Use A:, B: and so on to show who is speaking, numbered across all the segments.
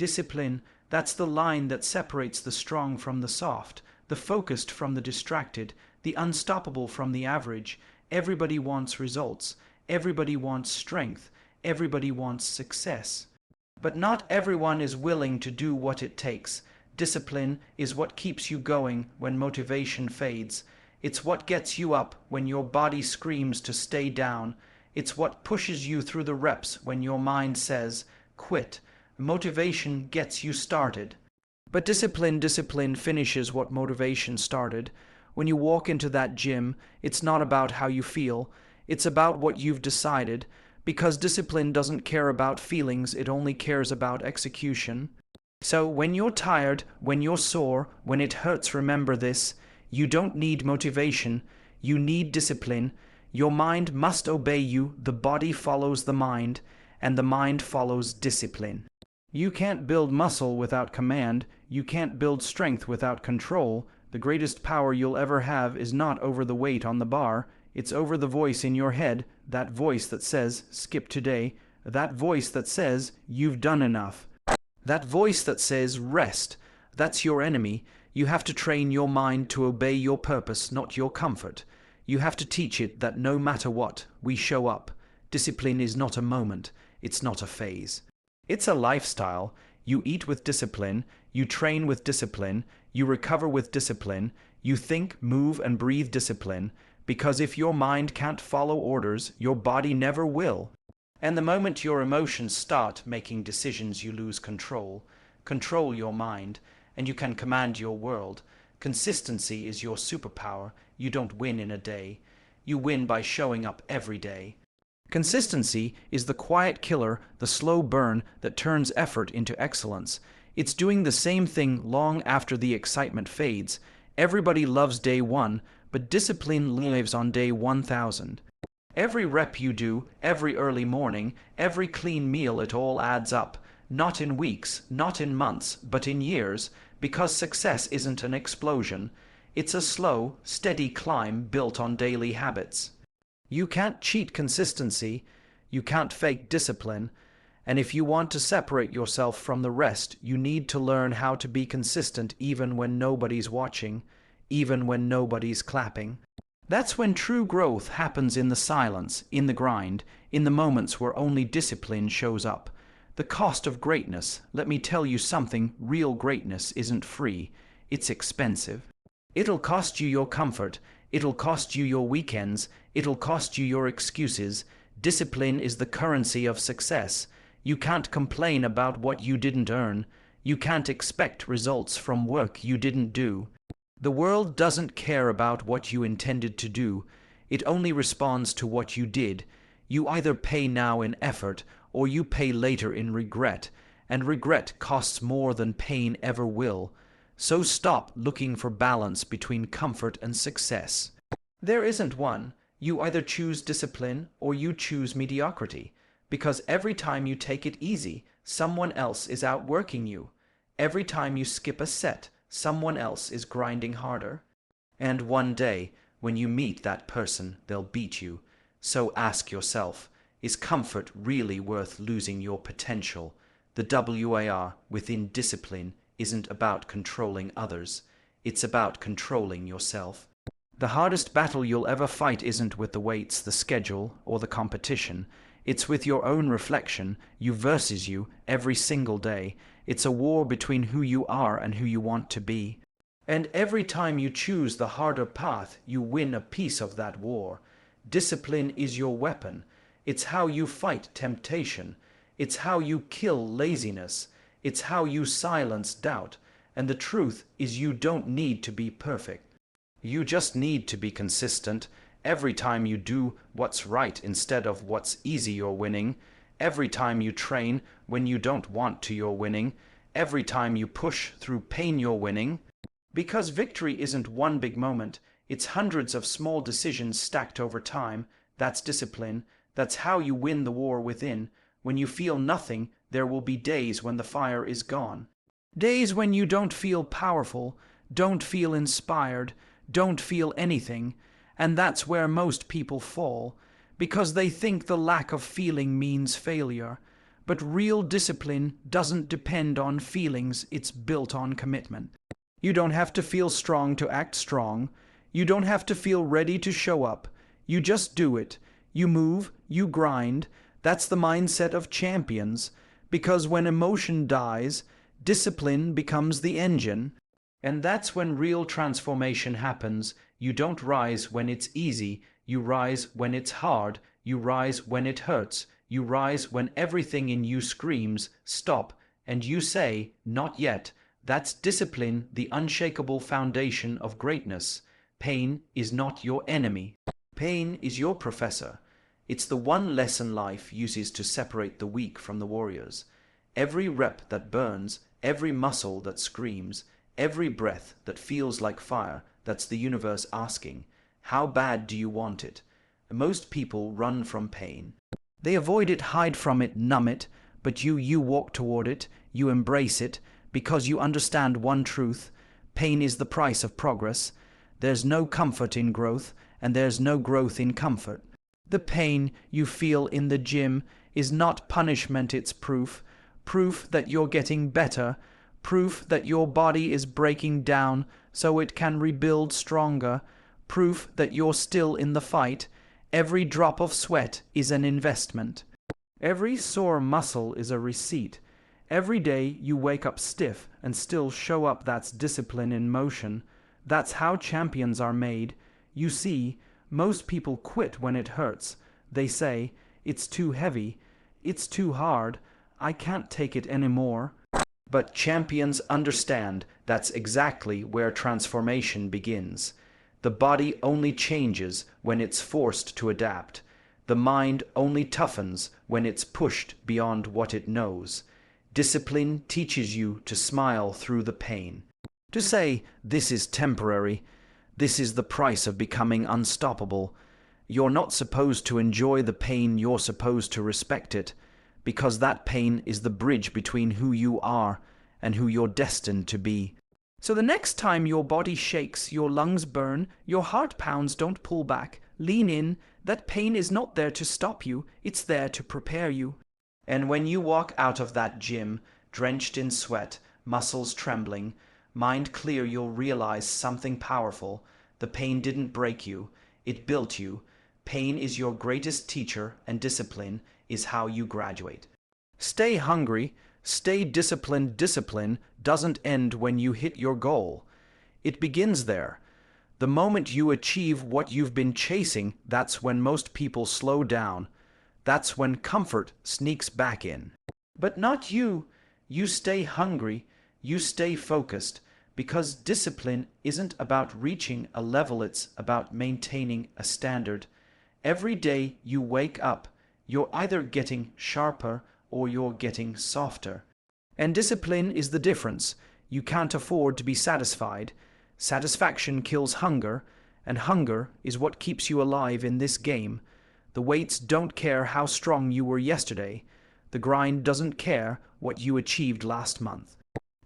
A: Discipline, that's the line that separates the strong from the soft, the focused from the distracted, the unstoppable from the average. Everybody wants results. Everybody wants strength. Everybody wants success. But not everyone is willing to do what it takes. Discipline is what keeps you going when motivation fades. It's what gets you up when your body screams to stay down. It's what pushes you through the reps when your mind says, quit. Motivation gets you started. But discipline finishes what motivation started. When you walk into that gym, it's not about how you feel. It's about what you've decided. Because discipline doesn't care about feelings, it only cares about execution. So when you're tired, when you're sore, when it hurts, remember this. You don't need motivation. You need discipline. Your mind must obey you. The body follows the mind, and the mind follows discipline. You can't build muscle without command. You can't build strength without control. The greatest power you'll ever have is not over the weight on the bar. It's over the voice in your head, that voice that says, skip today, that voice that says, you've done enough, that voice that says, rest. That's your enemy. You have to train your mind to obey your purpose, not your comfort. You have to teach it that no matter what, we show up. Discipline is not a moment. It's not a phase. It's a lifestyle. You eat with discipline. You train with discipline. You recover with discipline. You think, move, and breathe discipline. Because if your mind can't follow orders, your body never will. And the moment your emotions start making decisions, you lose control. Control your mind, and you can command your world. Consistency is your superpower. You don't win in a day. You win by showing up every day. Consistency is the quiet killer, the slow burn that turns effort into excellence. It's doing the same thing long after the excitement fades. Everybody loves day one, but discipline lives on day 1000. Every rep you do, every early morning, every clean meal, it all adds up. Not in weeks, not in months, but in years, because success isn't an explosion. It's a slow, steady climb built on daily habits. You can't cheat consistency. You can't fake discipline. And if you want to separate yourself from the rest, you need to learn how to be consistent even when nobody's watching, even when nobody's clapping. That's when true growth happens, in the silence, in the grind, in the moments where only discipline shows up. The cost of greatness, let me tell you something, real greatness isn't free. It's expensive. It'll cost you your comfort. It'll cost you your weekends. It'll cost you your excuses. Discipline is the currency of success. You can't complain about what you didn't earn. You can't expect results from work you didn't do. The world doesn't care about what you intended to do. It only responds to what you did. You either pay now in effort, or you pay later in regret, and regret costs more than pain ever will. So stop looking for balance between comfort and success. There isn't one. You either choose discipline or you choose mediocrity, because every time you take it easy, someone else is outworking you. Every time you skip a set, someone else is grinding harder. And one day, when you meet that person, they'll beat you. So ask yourself, is comfort really worth losing your potential? The WAR within discipline isn't about controlling others. It's about controlling yourself. The hardest battle you'll ever fight isn't with the weights, the schedule, or the competition. It's with your own reflection, you versus you, every single day. It's a war between who you are and who you want to be. And every time you choose the harder path, you win a piece of that war. Discipline is your weapon. It's how you fight temptation. It's how you kill laziness. It's how you silence doubt. And the truth is, you don't need to be perfect. You just need to be consistent. Every time you do what's right instead of what's easy, you're winning. Every time you train when you don't want to, you're winning. Every time you push through pain, you're winning. Because victory isn't one big moment. It's hundreds of small decisions stacked over time. That's discipline. That's how you win the war within. When you feel nothing, there will be days when the fire is gone. Days when you don't feel powerful, don't feel inspired, don't feel anything. And that's where most people fall, because they think the lack of feeling means failure. But real discipline doesn't depend on feelings, it's built on commitment. You don't have to feel strong to act strong. You don't have to feel ready to show up. You just do it. You move, you grind. That's the mindset of champions. Because when emotion dies, discipline becomes the engine. And that's when real transformation happens. You don't rise when it's easy. You rise when it's hard. You rise when it hurts. You rise when everything in you screams, stop, and you say, not yet. That's discipline, the unshakable foundation of greatness. Pain is not your enemy. Pain is your professor. It's the one lesson life uses to separate the weak from the warriors. Every rep that burns, every muscle that screams, every breath that feels like fire, that's the universe asking, how bad do you want it? Most people run from pain. They avoid it, hide from it, numb it, but you walk toward it, you embrace it, because you understand one truth: pain is the price of progress. There's no comfort in growth, and there's no growth in comfort. The pain you feel in the gym is not punishment, it's proof. Proof that you're getting better, proof that your body is breaking down so it can rebuild stronger, proof that you're still in the fight. Every drop of sweat is an investment. Every sore muscle is a receipt. Every day you wake up stiff and still show up, that's discipline in motion. That's how champions are made. You see, most people quit when it hurts. They say, it's too heavy, it's too hard, I can't take it anymore. But champions understand that's exactly where transformation begins. The body only changes when it's forced to adapt. The mind only toughens when it's pushed beyond what it knows. Discipline teaches you to smile through the pain. To say, this is temporary, this is the price of becoming unstoppable. You're not supposed to enjoy the pain, you're supposed to respect it, because that pain is the bridge between who you are and who you're destined to be. So the next time your body shakes, your lungs burn, your heart pounds, don't pull back. Lean in. That pain is not there to stop you, it's there to prepare you. And when you walk out of that gym, drenched in sweat, muscles trembling, mind clear, you'll realize something powerful. The pain didn't break you, it built you. Pain is your greatest teacher, and discipline is how you graduate. Stay hungry. Stay disciplined. Discipline doesn't end when you hit your goal. It begins there. The moment you achieve what you've been chasing, that's when most people slow down. That's when comfort sneaks back in. But not you. You stay hungry. You stay focused. Because discipline isn't about reaching a level, it's about maintaining a standard. Every day you wake up, you're either getting sharper or you're getting softer. And discipline is the difference. You can't afford to be satisfied. Satisfaction kills hunger, and hunger is what keeps you alive in this game. The weights don't care how strong you were yesterday. The grind doesn't care what you achieved last month.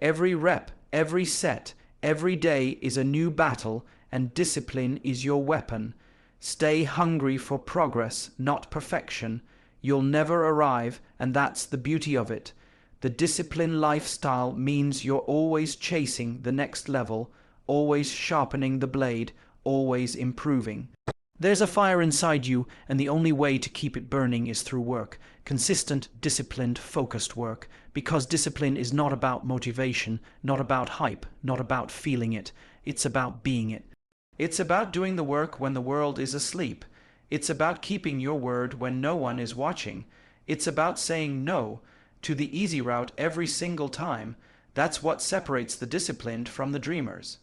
A: Every rep, every set, every day is a new battle, and discipline is your weapon. Stay hungry for progress, not perfection. You'll never arrive, and that's the beauty of it. The disciplined lifestyle means you're always chasing the next level, always sharpening the blade, always improving. There's a fire inside you, and the only way to keep it burning is through work. Consistent, disciplined, focused work. Because discipline is not about motivation, not about hype, not about feeling it. It's about being it. It's about doing the work when the world is asleep. It's about keeping your word when no one is watching. It's about saying no to the easy route every single time. That's what separates the disciplined from the dreamers.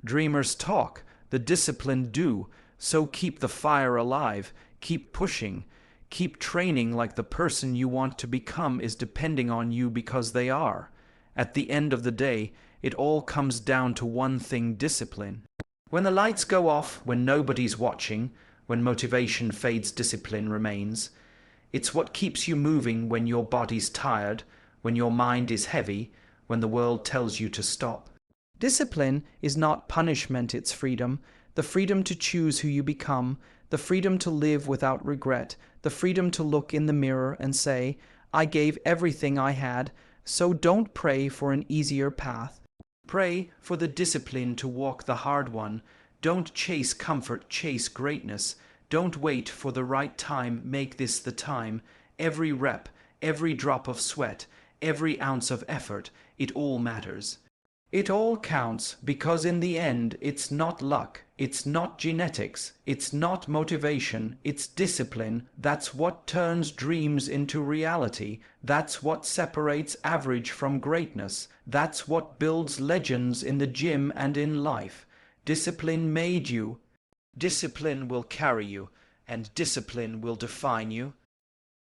A: Dreamers talk, the disciplined do. So keep the fire alive, keep pushing, keep training like the person you want to become is depending on you, because they are. At the end of the day, it all comes down to one thing: discipline. When the lights go off, when nobody's watching, when motivation fades, discipline remains. It's what keeps you moving when your body's tired, when your mind is heavy, when the world tells you to stop. Discipline is not punishment, it's freedom. The freedom to choose who you become, the freedom to live without regret, the freedom to look in the mirror and say, I gave everything I had, so don't pray for an easier path. Pray for the discipline to walk the hard one. Don't chase comfort, chase greatness. Don't wait for the right time, make this the time. Every rep, every drop of sweat, every ounce of effort, it all matters. It all counts because in the end it's not luck, it's not genetics, it's not motivation, it's discipline. That's what turns dreams into reality. That's what separates average from greatness. That's what builds legends in the gym and in life. Discipline made you. Discipline will carry you, and discipline will define you.